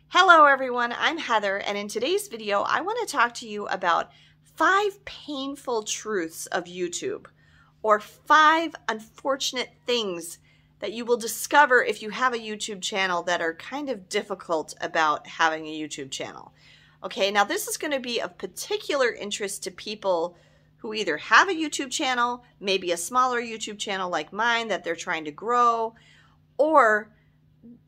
Hello everyone, I'm Heather, and in today's video I want to talk to you about 5 painful truths of YouTube, or 5 unfortunate things that you will discover if you have a YouTube channel that are kind of difficult about having a YouTube channel. Okay, now this is going to be of particular interest to people who either have a YouTube channel, maybe a smaller YouTube channel like mine that they're trying to grow, or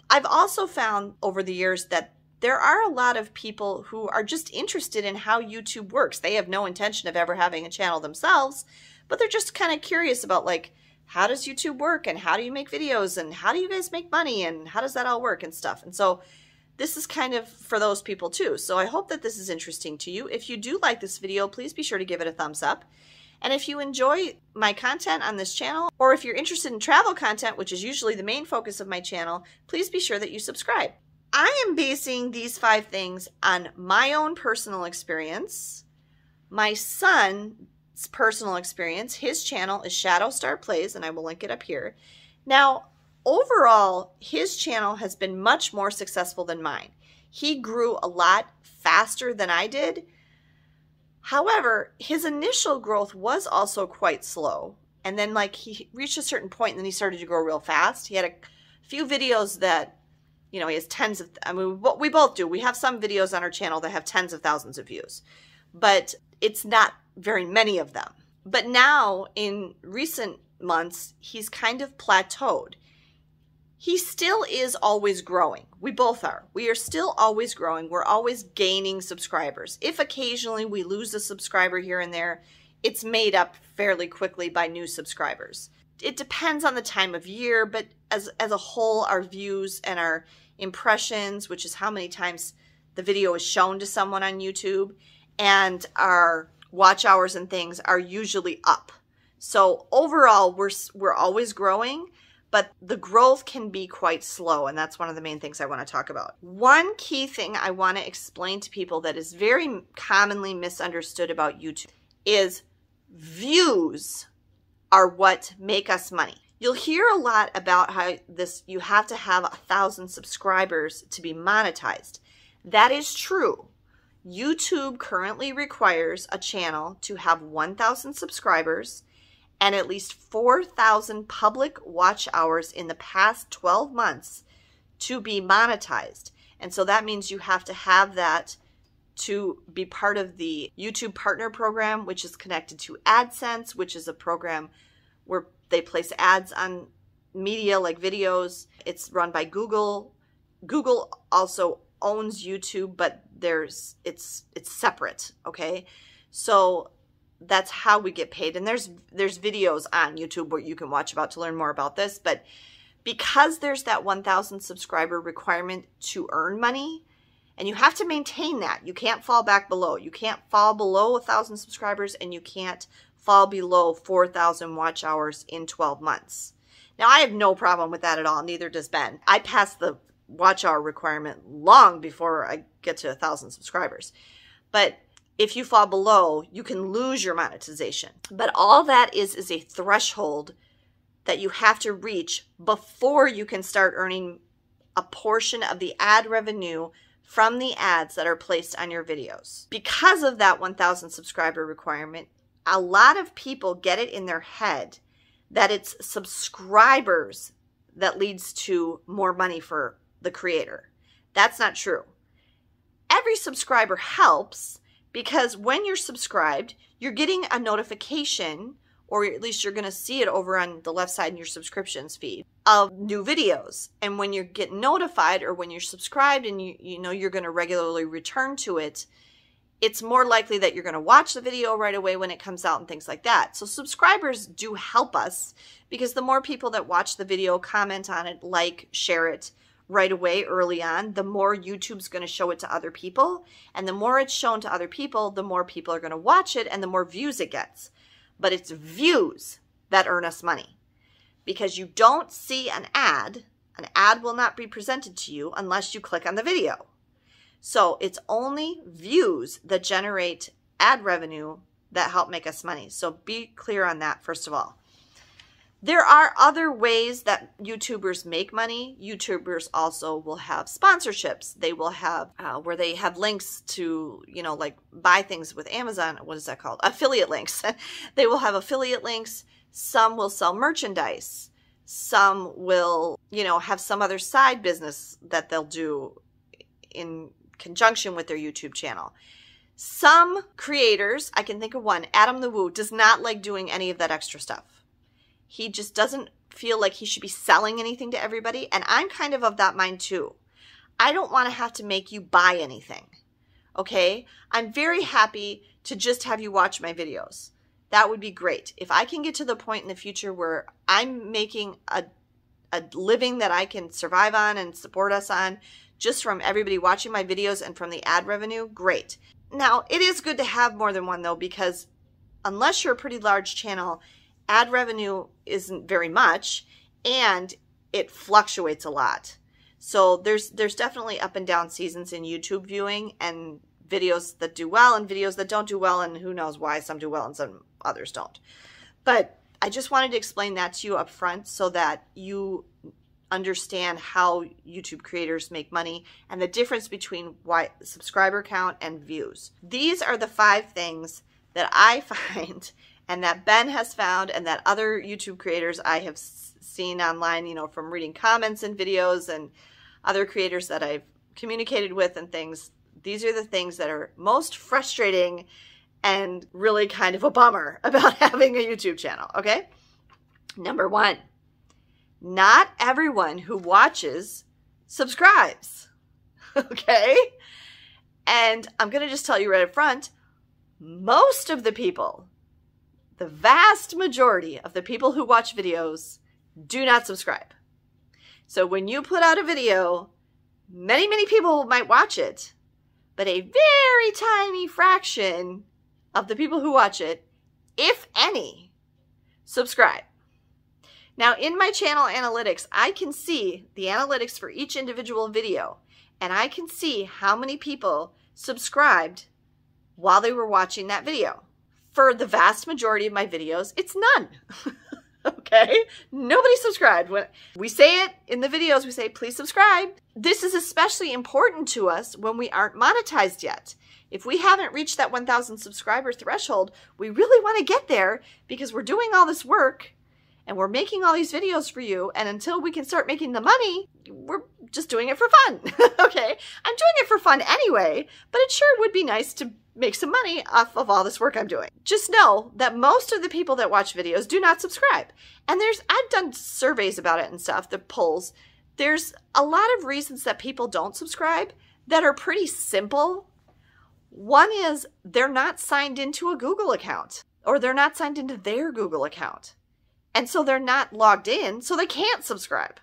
I've also found over the years that there are a lot of people who are just interested in how YouTube works. They have no intention of ever having a channel themselves, but they're just kind of curious about, like, how does YouTube work and how do you make videos and how do you guys make money and how does that all work and stuff. And so this is kind of for those people too. So I hope that this is interesting to you. If you do like this video, please be sure to give it a thumbs up. And if you enjoy my content on this channel, or if you're interested in travel content, which is usually the main focus of my channel, please be sure that you subscribe. I am basing these 5 things on my own personal experience, my son's personal experience. His channel is Shadow Star Plays, and I will link it up here. Now, overall, his channel has been much more successful than mine. He grew a lot faster than I did. However, his initial growth was also quite slow. And then, like, he reached a certain point and then he started to grow real fast. He had a few videos that, you know, he has tens of, I mean, what we both do. We have some videos on our channel that have tens of thousands of views, but it's not very many of them. But now in recent months, he's kind of plateaued. He still is always growing. We both are. We are still always growing. We're always gaining subscribers. If occasionally we lose a subscriber here and there, it's made up fairly quickly by new subscribers. It depends on the time of year, but as a whole, our views and our impressions, which is how many times the video is shown to someone on YouTube, and our watch hours and things are usually up. So overall, we're always growing, but the growth can be quite slow, and that's one of the main things I want to talk about. One key thing I want to explain to people that is very commonly misunderstood about YouTube is views are what make us money. You'll hear a lot about how you have to have 1,000 subscribers to be monetized. That is true. YouTube currently requires a channel to have 1,000 subscribers and at least 4,000 public watch hours in the past 12 months to be monetized. And so that means you have to have that to be part of the YouTube Partner Program, which is connected to AdSense, which is a program where they place ads on media like videos. It's run by Google. Google also owns YouTube, but it's separate, okay? So that's how we get paid. And there's videos on YouTube where you can watch about to learn more about this. But because there's that 1,000 subscriber requirement to earn money, and you have to maintain that. You can't fall back below. You can't fall below 1,000 subscribers, and you can't fall below 4,000 watch hours in 12 months. Now, I have no problem with that at all. Neither does Ben. I passed the watch hour requirement long before I get to 1,000 subscribers. But if you fall below, you can lose your monetization. But all that is a threshold that you have to reach before you can start earning a portion of the ad revenue from the ads that are placed on your videos. Because of that 1,000 subscriber requirement, a lot of people get it in their head that it's subscribers that leads to more money for the creator. That's not true. Every subscriber helps, because when you're subscribed, you're getting a notification, or at least you're going to see it over on the left side in your subscriptions feed, of new videos. And when you get notified, or when you're subscribed and you know you're going to regularly return to it, it's more likely that you're going to watch the video right away when it comes out and things like that. So subscribers do help us, because the more people that watch the video, comment on it, like, share it right away early on, the more YouTube's going to show it to other people. And the more it's shown to other people, the more people are going to watch it and the more views it gets. But it's views that earn us money, because you don't see an ad. An ad will not be presented to you unless you click on the video. So it's only views that generate ad revenue that help make us money. So be clear on that, first of all. There are other ways that YouTubers make money. YouTubers also will have sponsorships. They will have where they have links to, you know, like buy things with Amazon. What is that called? Affiliate links. They will have affiliate links. Some will sell merchandise. Some will, you know, have some other side business that they'll do in conjunction with their YouTube channel. Some creators, I can think of one, Adam the Woo, does not like doing any of that extra stuff. He just doesn't feel like he should be selling anything to everybody. And I'm kind of that mind too. I don't want to have to make you buy anything. Okay? I'm very happy to just have you watch my videos. That would be great. If I can get to the point in the future where I'm making a living that I can survive on and support us on just from everybody watching my videos and from the ad revenue, great. Now, it is good to have more than one though, because unless you're a pretty large channel, ad revenue isn't very much and it fluctuates a lot. So there's definitely up and down seasons in YouTube viewing, and videos that do well and videos that don't do well, and who knows why some do well and some others don't. But I just wanted to explain that to you up front so that you understand how YouTube creators make money and the difference between subscriber count and views. These are the 5 things that I find and that Ben has found and that other YouTube creators I have seen online, you know, from reading comments and videos and other creators that I've communicated with and things. These are the things that are most frustrating and really kind of a bummer about having a YouTube channel, okay? Number 1, not everyone who watches subscribes, okay? And I'm going to just tell you right up front, most of the people, the vast majority of the people who watch videos do not subscribe. So when you put out a video, many, many people might watch it, but a very tiny fraction of the people who watch it, if any, subscribe. Now, in my channel analytics, I can see the analytics for each individual video, and I can see how many people subscribed while they were watching that video. For the vast majority of my videos, it's none. Okay? Nobody subscribed. When we say it in the videos, we say, please subscribe. This is especially important to us when we aren't monetized yet. If we haven't reached that 1,000 subscriber threshold, we really want to get there because we're doing all this work and we're making all these videos for you. And until we can start making the money, we're just doing it for fun. Okay? I'm doing it for fun anyway, but it sure would be nice to make some money off of all this work I'm doing. Just know that most of the people that watch videos do not subscribe. And I've done surveys about it and stuff, the polls. There's a lot of reasons that people don't subscribe that are pretty simple. One is they're not signed into a Google account, or they're not signed into their Google account. And so they're not logged in, so they can't subscribe.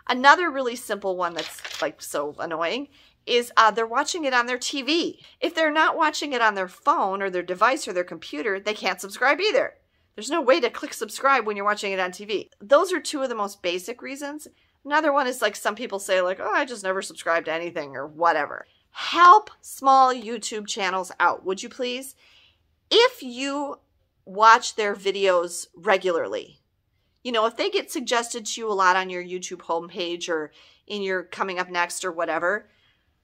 Another really simple one that's like so annoying is they're watching it on their TV. If they're not watching it on their phone or their device or their computer, they can't subscribe either. There's no way to click subscribe when you're watching it on TV. Those are 2 of the most basic reasons. Another one is like some people say like, oh, I just never subscribe to anything or whatever. Help small YouTube channels out, would you please? If you watch their videos regularly, you know, if they get suggested to you a lot on your YouTube homepage or in your coming up next or whatever,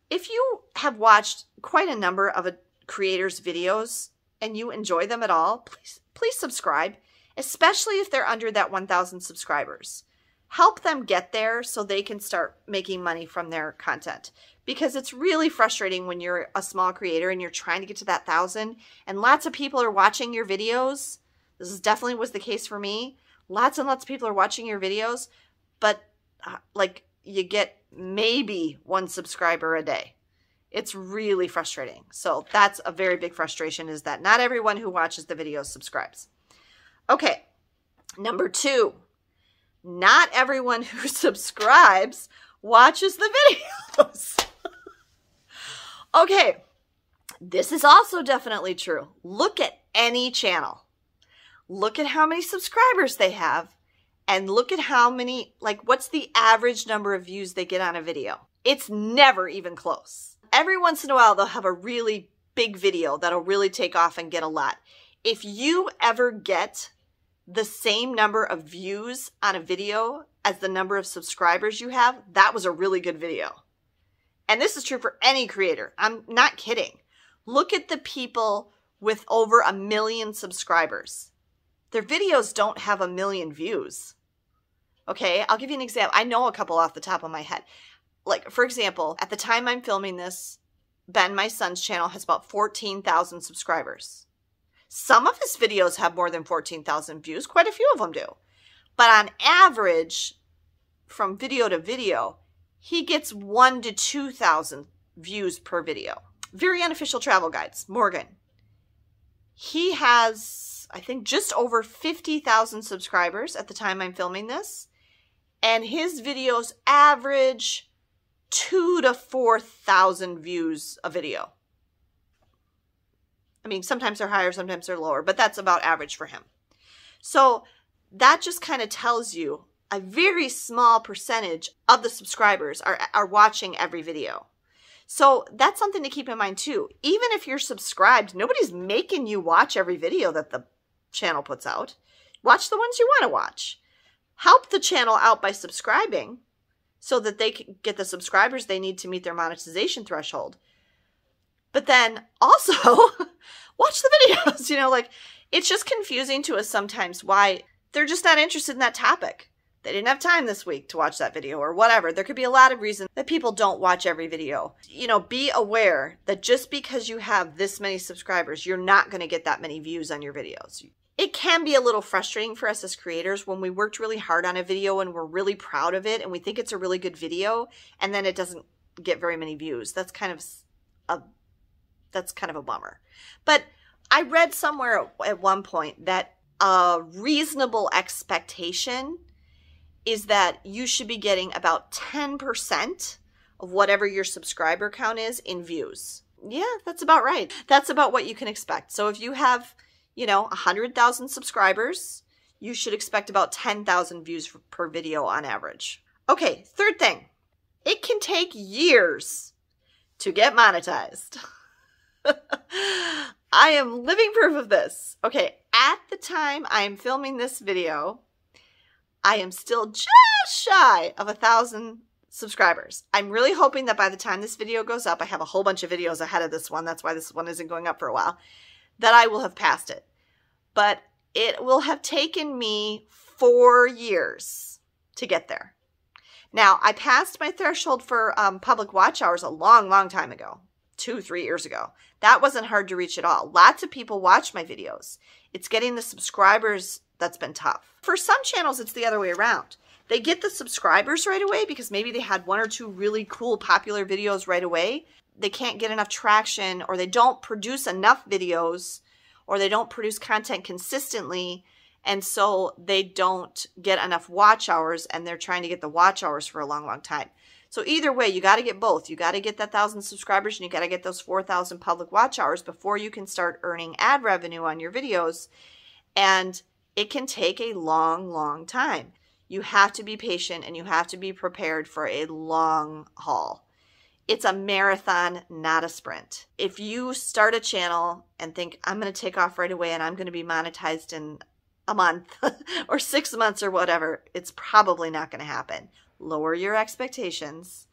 if you have watched quite a number of a creator's videos and you enjoy them at all, please subscribe, especially if they're under that 1,000 subscribers. Help them get there so they can start making money from their content. Because it's really frustrating when you're a small creator and you're trying to get to that 1,000 and lots of people are watching your videos. This definitely was the case for me. Lots and lots of people are watching your videos, but like you get maybe 1 subscriber a day. It's really frustrating. So that's a very big frustration, is that not everyone who watches the videos subscribes. Okay, number 2, not everyone who subscribes watches the videos. Okay, this is also definitely true. Look at any channel. Look at how many subscribers they have. And look at how many, like, what's the average number of views they get on a video? It's never even close. Every once in a while, they'll have a really big video that'll really take off and get a lot. If you ever get the same number of views on a video as the number of subscribers you have, that was a really good video. And this is true for any creator. I'm not kidding. Look at the people with over 1 million subscribers. Their videos don't have 1 million views. Okay, I'll give you an example. I know a couple off the top of my head. Like, for example, at the time I'm filming this, Ben, my son's channel, has about 14,000 subscribers. Some of his videos have more than 14,000 views. Quite a few of them do. But on average, from video to video, he gets 1,000 to 2,000 views per video. Very Unofficial Travel Guides, Morgan. He has, I think, just over 50,000 subscribers at the time I'm filming this. And his videos average 2,000 to 4,000 views a video. I mean, sometimes they're higher, sometimes they're lower, but that's about average for him. So that just kind of tells you a very small percentage of the subscribers are watching every video. So that's something to keep in mind too. Even if you're subscribed, nobody's making you watch every video that the channel puts out. Watch the ones you want to watch. Help the channel out by subscribing so that they can get the subscribers they need to meet their monetization threshold. But then also watch the videos, like it's just confusing to us sometimes why they're just not interested in that topic. They didn't have time this week to watch that video or whatever. There could be a lot of reasons that people don't watch every video. Be aware that just because you have this many subscribers, you're not going to get that many views on your videos. It can be a little frustrating for us as creators when we worked really hard on a video and we're really proud of it and we think it's a really good video and then it doesn't get very many views. That's kind of a bummer. But I read somewhere at one point that a reasonable expectation is that you should be getting about 10% of whatever your subscriber count is in views. Yeah, that's about right. That's about what you can expect. So if you have, 100,000 subscribers, you should expect about 10,000 views per video on average. Okay, third thing. It can take years to get monetized. I am living proof of this. Okay, at the time I am filming this video, I am still just shy of 1,000 subscribers. I'm really hoping that by the time this video goes up, I have a whole bunch of videos ahead of this one. That's why this one isn't going up for a while, that I will have passed it. But it will have taken me 4 years to get there. Now, I passed my threshold for public watch hours a long, long time ago, 2-3 years ago. That wasn't hard to reach at all. Lots of people watch my videos. It's getting the subscribers that's been tough. For some channels, it's the other way around. They get the subscribers right away because maybe they had 1 or 2 really cool, popular videos right away. They can't get enough traction, or they don't produce enough videos, or they don't produce content consistently, and so they don't get enough watch hours, and they're trying to get the watch hours for a long, long time. So either way, you got to get both. You got to get that 1,000 subscribers, and you got to get those 4,000 public watch hours before you can start earning ad revenue on your videos. And it can take a long, long time. You have to be patient, and you have to be prepared for a long haul. It's a marathon, not a sprint. If you start a channel and think, I'm going to take off right away and I'm going to be monetized in a month or 6 months or whatever, it's probably not going to happen. Lower your expectations.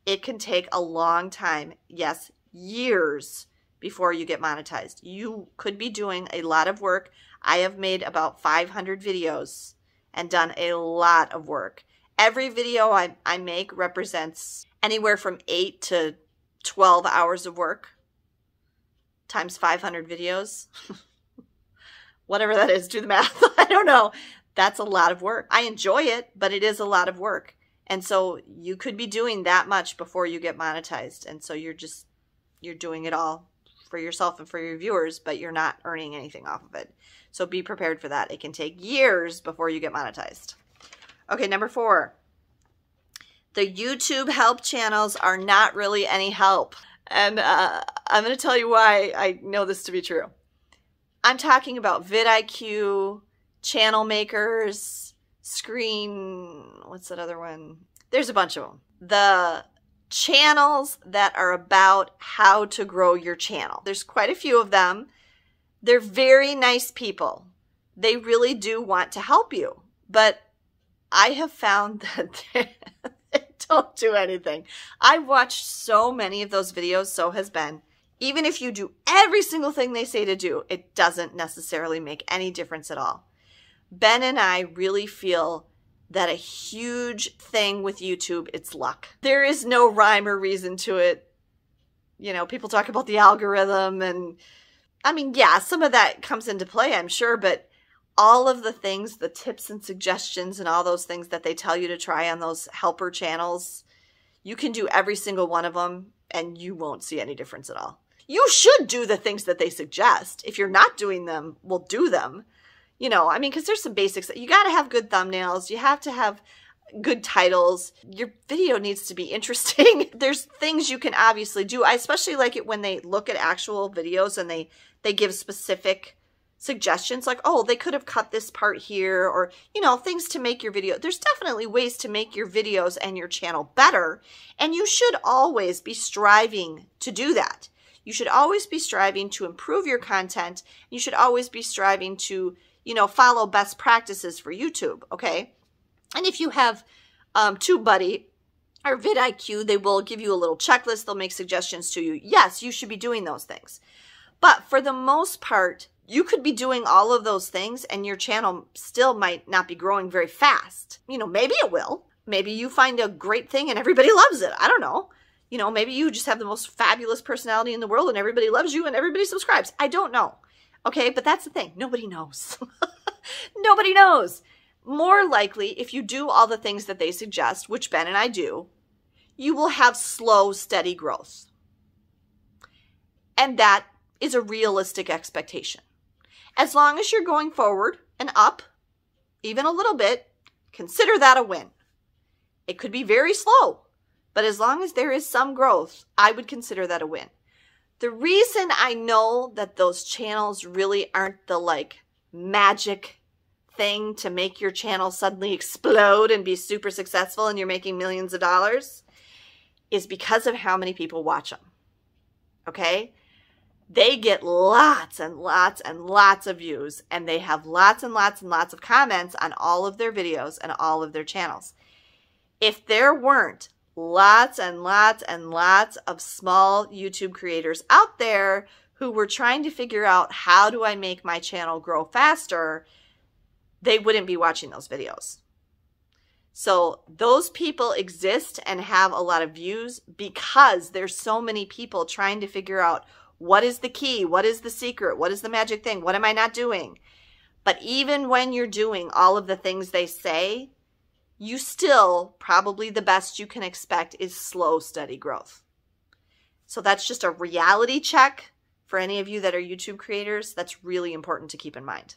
It can take a long time, yes, years before you get monetized. You could be doing a lot of work. I have made about 500 videos and done a lot of work. Every video I make represents anywhere from 8 to 12 hours of work times 500 videos. Whatever that is, do the math. I don't know. That's a lot of work. I enjoy it, but it is a lot of work. And so you could be doing that much before you get monetized. And so you're doing it all for yourself and for your viewers, but you're not earning anything off of it. So be prepared for that. It can take years before you get monetized. Okay, number 4. The YouTube help channels are not really any help. And I'm going to tell you why I know this to be true. I'm talking about vidIQ, channel makers, what's that other one? There's a bunch of them. The channels that are about how to grow your channel. There's quite a few of them. They're very nice people They really do want to help you, but I have found that they don't do anything. I've watched so many of those videos, so has Ben. Even if you do every single thing they say to do, it doesn't necessarily make any difference at all. Ben and I really feel that a huge thing with YouTube, it's luck. There is no rhyme or reason to it. You know, people talk about the algorithm and, I mean, yeah, some of that comes into play, I'm sure, but all of the things, the tips and suggestions and all those things that they tell you to try on those helper channels, you can do every single one of them and you won't see any difference at all. You should do the things that they suggest. If you're not doing them, well, do them. You know, I mean, because there's some basics. You got to have good thumbnails. You have to have good titles. Your video needs to be interesting. There's things you can obviously do. I especially like it when they look at actual videos and they give specific suggestions like, oh, they could have cut this part here, or, you know, things to make your video. There's definitely ways to make your videos and your channel better. And you should always be striving to do that. You should always be striving to improve your content. You should always be striving to, you know, follow best practices for YouTube, okay? And if you have TubeBuddy or vidIQ, they will give you a little checklist. They'll make suggestions to you. Yes, you should be doing those things. But for the most part, you could be doing all of those things and your channel still might not be growing very fast. You know, maybe it will. Maybe you find a great thing and everybody loves it. I don't know. You know, maybe you just have the most fabulous personality in the world and everybody loves you and everybody subscribes. I don't know. Okay, but that's the thing. Nobody knows. Nobody knows. More likely, if you do all the things that they suggest, which Ben and I do, you will have slow, steady growth. And that is a realistic expectation. As long as you're going forward and up, even a little bit, consider that a win. It could be very slow, but as long as there is some growth, I would consider that a win. The reason I know that those channels really aren't the like magic thing to make your channel suddenly explode and be super successful and you're making millions of dollars is because of how many people watch them. Okay? They get lots and lots and lots of views and they have lots and lots and lots of comments on all of their videos and all of their channels. If there weren't lots and lots and lots of small YouTube creators out there who were trying to figure out how do I make my channel grow faster, they wouldn't be watching those videos. So those people exist and have a lot of views because there's so many people trying to figure out what is the key, what is the secret, what is the magic thing, what am I not doing? But even when you're doing all of the things they say, you still, probably the best you can expect is slow, steady growth. So that's just a reality check for any of you that are YouTube creators. That's really important to keep in mind.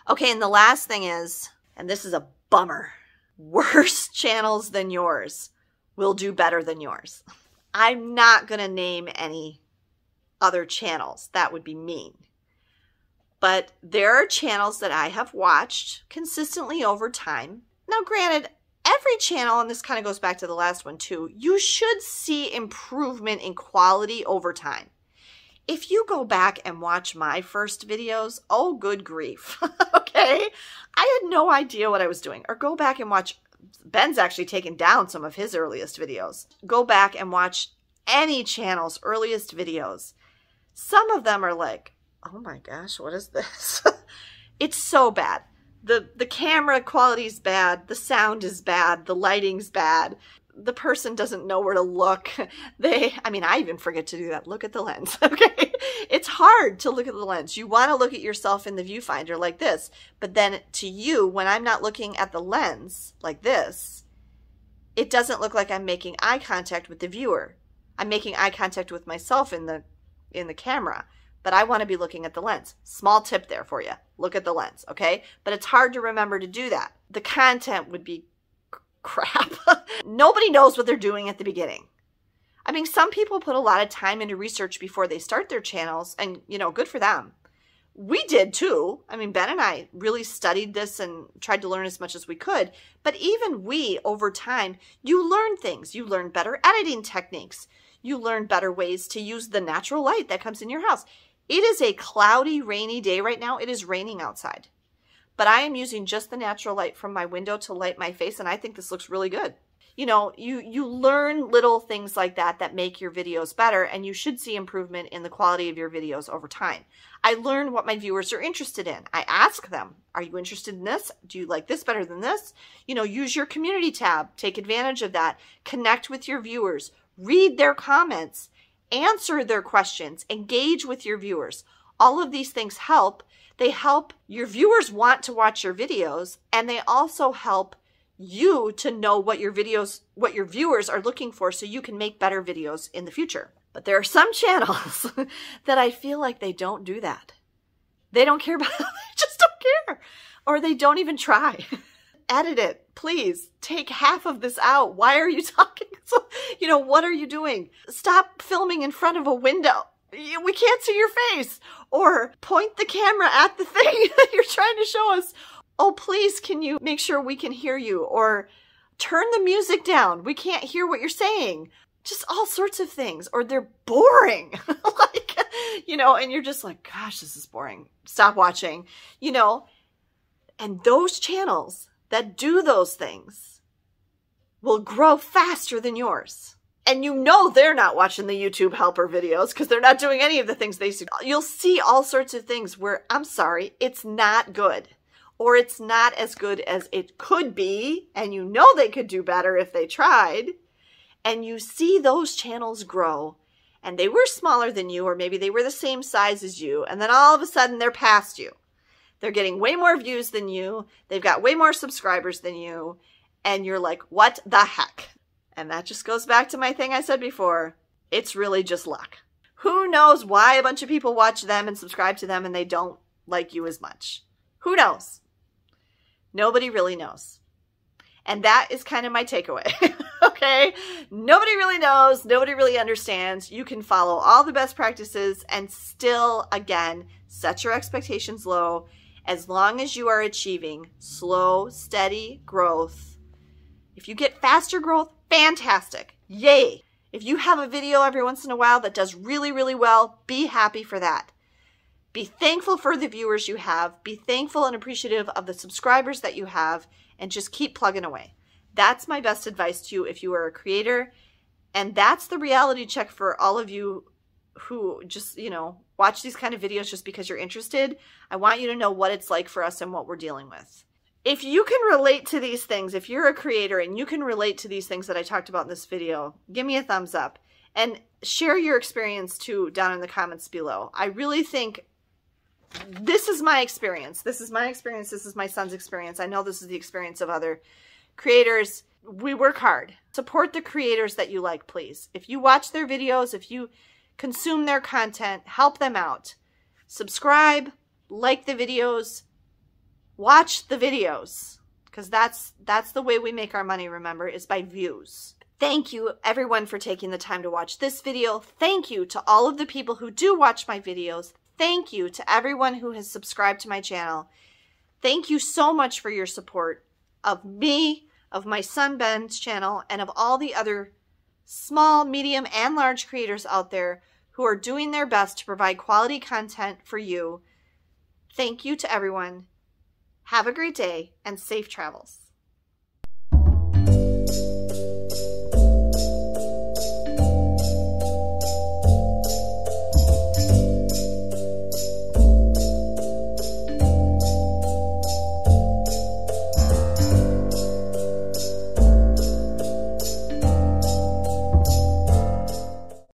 Okay, and the last thing is, and this is a bummer, worse channels than yours will do better than yours. I'm not going to name any other channels. That would be mean. But there are channels that I have watched consistently over time. Now, granted, every channel, and this kind of goes back to the last one too, you should see improvement in quality over time. If you go back and watch my first videos, oh, good grief, okay? I had no idea what I was doing. Or go back and watch, Ben's actually taken down some of his earliest videos. Go back and watch any channel's earliest videos. Some of them are like, oh my gosh, what is this? It's so bad. The camera quality is bad. The sound is bad. The lighting's bad. The person doesn't know where to look. I even forget to do that. Look at the lens, okay? It's hard to look at the lens. You want to look at yourself in the viewfinder like this, but then to you, when I'm not looking at the lens like this, it doesn't look like I'm making eye contact with the viewer. I'm making eye contact with myself in the camera, but I want to be looking at the lens. Small tip there for you. Look at the lens, okay? But it's hard to remember to do that. The content would be crap. Nobody knows what they're doing at the beginning. I mean, some people put a lot of time into research before they start their channels, and, you know, good for them. We did too. I mean, Ben and I really studied this and tried to learn as much as we could. But even we, over time, you learn things. You learn better editing techniques. You learn better ways to use the natural light that comes in your house. It is a cloudy, rainy day right now. It is raining outside. But I am using just the natural light from my window to light my face, and I think this looks really good. You know, you learn little things like that that make your videos better, and you should see improvement in the quality of your videos over time. I learn what my viewers are interested in. I ask them, are you interested in this? Do you like this better than this? You know, use your community tab. Take advantage of that. Connect with your viewers. Read their comments. Answer their questions. Engage with your viewers. All of these things help. They help your viewers want to watch your videos, and they also help you to know what your viewers are looking for, so you can make better videos in the future. But there are some channels that I feel like they don't do that. They don't care about it. They just don't care. Or they don't even try. Edit it. Please take half of this out. Why are you talking? So, you know, what are you doing? Stop filming in front of a window. We can't see your face. Or point the camera at the thing that you're trying to show us. Oh, please, can you make sure we can hear you? Or turn the music down. We can't hear what you're saying. Just all sorts of things. Or they're boring. Like, you know, and you're just like, gosh, this is boring. Stop watching, you know. And those channels that do those things will grow faster than yours. And you know they're not watching the YouTube helper videos because they're not doing any of the things they do. You'll see all sorts of things where, I'm sorry, it's not good. Or it's not as good as it could be, and you know they could do better if they tried, and you see those channels grow, and they were smaller than you, or maybe they were the same size as you, and then all of a sudden they're past you. They're getting way more views than you, they've got way more subscribers than you, and you're like, what the heck? And that just goes back to my thing I said before. It's really just luck. Who knows why a bunch of people watch them and subscribe to them and they don't like you as much? Who knows? Nobody really knows. And that is kind of my takeaway. Okay? Nobody really knows. Nobody really understands. You can follow all the best practices and still, again, set your expectations low as long as you are achieving slow, steady growth. If you get faster growth, fantastic. Yay. If you have a video every once in a while that does really, really well, be happy for that. Be thankful for the viewers you have. Be thankful and appreciative of the subscribers that you have, and just keep plugging away. That's my best advice to you if you are a creator. And that's the reality check for all of you who just, you know, watch these kind of videos just because you're interested. I want you to know what it's like for us and what we're dealing with. If you can relate to these things, if you're a creator and you can relate to these things that I talked about in this video, give me a thumbs up and share your experience too down in the comments below. I really think this is my experience. This is my experience. This is my son's experience. I know this is the experience of other creators. We work hard. Support the creators that you like, please. If you watch their videos, if you consume their content, help them out. Subscribe, like the videos, watch the videos, because that's the way we make our money, remember, is by views. Thank you, everyone, for taking the time to watch this video. Thank you to all of the people who do watch my videos. Thank you to everyone who has subscribed to my channel. Thank you so much for your support of me, of my son Ben's channel, and of all the other small, medium, and large creators out there who are doing their best to provide quality content for you. Thank you to everyone. Have a great day and safe travels.